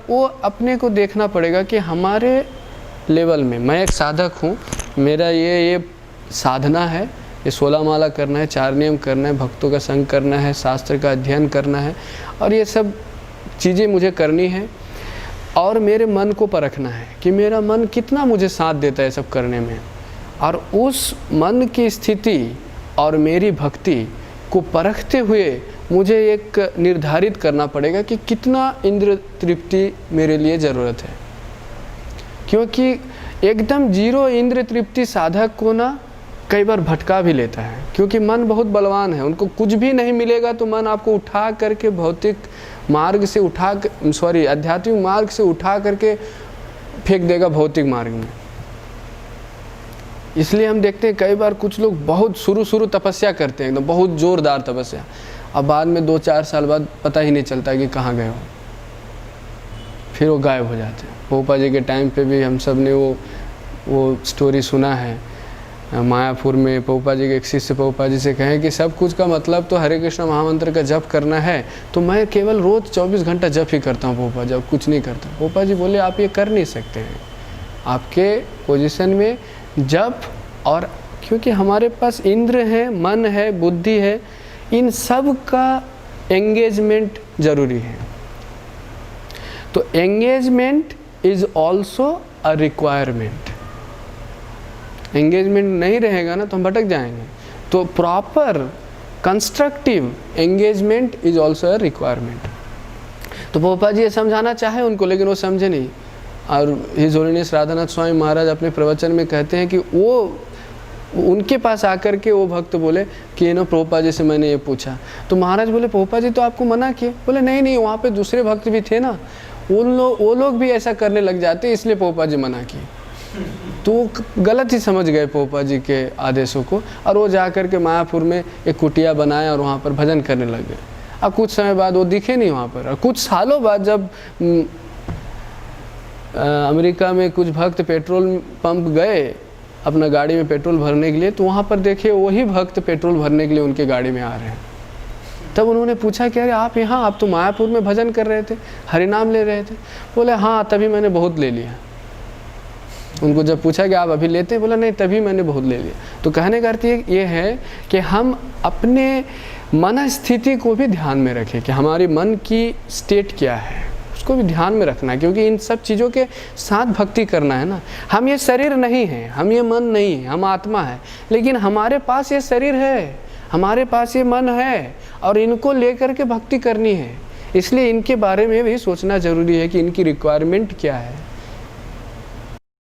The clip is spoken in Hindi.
वो अपने को देखना पड़ेगा कि हमारे लेवल में, मैं एक साधक हूँ, मेरा ये साधना है, ये 16 माला करना है, 4 नियम करना है, भक्तों का संग करना है, शास्त्र का अध्ययन करना है, और ये सब चीज़ें मुझे करनी है। और मेरे मन को परखना है कि मेरा मन कितना मुझे साथ देता है सब करने में, और उस मन की स्थिति और मेरी भक्ति को परखते हुए मुझे एक निर्धारित करना पड़ेगा कि कितना इंद्र तृप्ति मेरे लिए ज़रूरत है। क्योंकि एकदम जीरो इंद्र तृप्ति साधक को ना कई बार भटका भी लेता है, क्योंकि मन बहुत बलवान है। उनको कुछ भी नहीं मिलेगा तो मन आपको उठा करके भौतिक मार्ग से आध्यात्मिक मार्ग से उठा करके फेंक देगा भौतिक मार्ग में। इसलिए हम देखते हैं कई बार कुछ लोग बहुत शुरू तपस्या करते हैं, एकदम बहुत जोरदार तपस्या, अब बाद में 2-4 साल बाद पता ही नहीं चलता कि कहाँ गए हो, फिर वो गायब हो जाते हैं। पोपा जी के टाइम पे भी हम सब ने वो स्टोरी सुना है। मायापुर में पोपा जी के एक शिष्य पोपा जी से कहें कि सब कुछ का मतलब तो हरे कृष्ण महामंत्र का जप करना है, तो मैं केवल रोज़ 24 घंटा जप ही करता हूँ पोपा, जब कुछ नहीं करता। पोपा जी बोले आप ये कर नहीं सकते हैं, आपके पोजीशन में जप और, क्योंकि हमारे पास इंद्र है, मन है, बुद्धि है, इन सब का एंगेजमेंट जरूरी है। तो engagement is also a requirement. Engagement नहीं रहेगा ना तो हम भटक जाएंगे। तो proper constructive engagement is also a requirement. तो पोपा जी ये समझाना चाहे उनको, लेकिन वो समझे नहीं। और हिज होलीनेस राधानाथ स्वामी महाराज अपने प्रवचन में कहते हैं कि वो उनके पास आकर के वो भक्त बोले कि ना पोपा जी से मैंने ये पूछा, तो महाराज बोले पोपा जी तो आपको मना किए? बोले नहीं, वहाँ पे दूसरे भक्त भी थे ना, वो लोग भी ऐसा करने लग जाते, इसलिए पोपा जी मना किए। तो गलत ही समझ गए पोपा जी के आदेशों को, और वो जा कर के मायापुर में एक कुटिया बनाया और वहाँ पर भजन करने लग गए। अब कुछ समय बाद वो दिखे नहीं वहाँ पर, और कुछ सालों बाद जब अमेरिका में कुछ भक्त पेट्रोल पंप गए अपना गाड़ी में पेट्रोल भरने के लिए, तो वहाँ पर देखे वही भक्त पेट्रोल भरने के लिए उनके गाड़ी में आ रहे हैं। तब उन्होंने पूछा कि अरे आप यहाँ, आप तो मायापुर में भजन कर रहे थे, हरिनाम ले रहे थे। बोले हाँ, तभी मैंने बहुत ले लिया। उनको जब पूछा कि आप अभी लेते हैं, बोला नहीं, तभी मैंने बहुत ले लिया। तो कहने का अर्थ ये है कि हम अपने मन स्थिति को भी ध्यान में रखें कि हमारी मन की स्टेट क्या है, उसको भी ध्यान में रखना है। क्योंकि इन सब चीज़ों के साथ भक्ति करना है ना। हम ये शरीर नहीं है, हम ये मन नहीं है, हम आत्मा है, लेकिन हमारे पास ये शरीर है, हमारे पास ये मन है, और इनको लेकर के भक्ति करनी है। इसलिए इनके बारे में भी सोचना जरूरी है कि इनकी रिक्वायरमेंट क्या है।